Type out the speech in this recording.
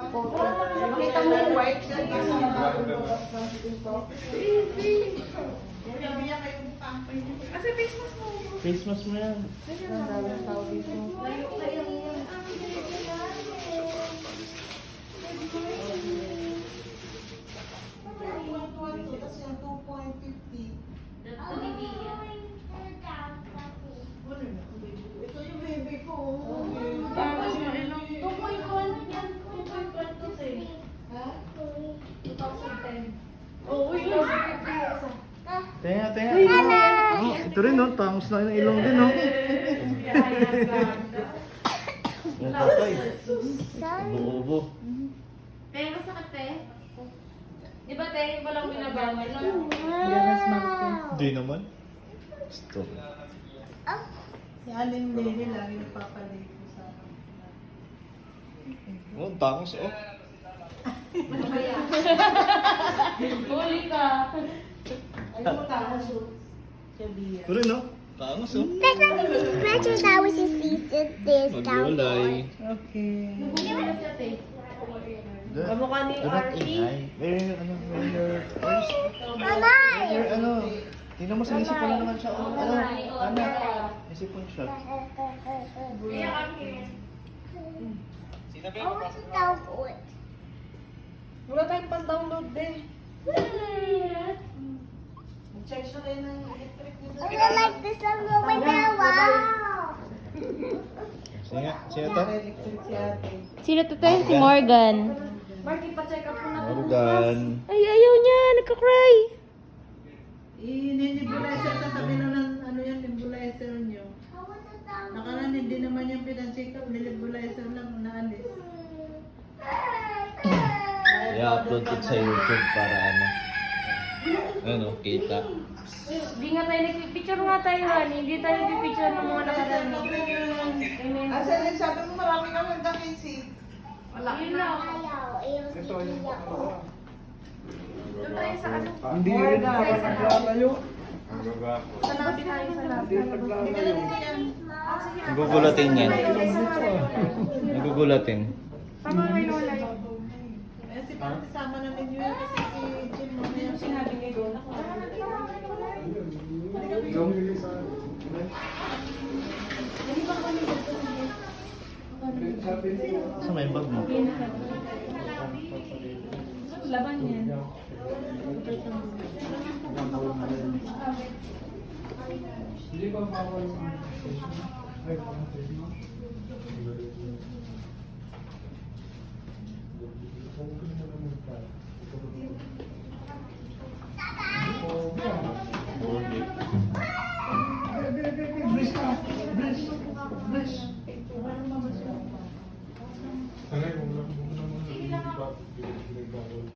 Makita mo yung white siya. Kasi face mask mo. Face mask mo yan. Ito yung baby ko. Tapos mo ilang 2.1 yan. 2.1 to say. Ha? 2010. Oo, yun. Tenga. Oh, ito rin, no? Tangos na yung ilong din, no? Yung patay. Ubo-ubo. Kaya masakit eh. Di ba tayo walang binabawal no? Hindi naman. Stop. Si Aling Lily lagi nagpapalit sa Oh, tangos, oh. Ano kaya? Huli ka. Ayaw mo tapos sabihan. Ito rin, no? Tangos, oh. That's not the special that was just season this down. Magulay. Okay. Hindi mo na siya taste. Kamukha ni Artie. Where, ano, where your first? Mama! Where, ano? Tingnan mo, sinisipon na naman siya. Oh, ano? Ano? Isipon siya. Kaya kami. I want to download. Wala tayong pan-download din. Mag-charge na kayo ng electric nito. I really like this one over there. Wow! Sino to? Electric si ate. Sino to tayo? Si Morgan. Marky, pa-check up mo na. Morgan. Ay, ayaw niya. Nagka-cry. I-nebulizer sa kabila ng ano yan, nebulizer nyo. I want to download. Nakalan, hindi naman yung pinag-check up, ninebulizer lang naalis. I-upload it sa YouTube para ano. Ano, kita. Hindi nga tayo nagpipicture nga tayo, honey. Hindi tayo nagpipicture ng mga nakarami. Asa rin, sabi mo marami kami nakisi. Wala. Yun lang. Ayaw. Ayaw. Ayaw. Doon tayo sa ano. Hindi rin pagkakalayo. Sa labi tayo sa labi. Nagugulatin yan. Nagugulatin. Tama kay Lola yun. Eh, si Pati sama na ninyo yun kasi si Jim mo na yung Sinabi ni Lola ko. Sa may bag mo. Laban yan. Hindi ba bawal Huli. Bris ka! Bris! Bris!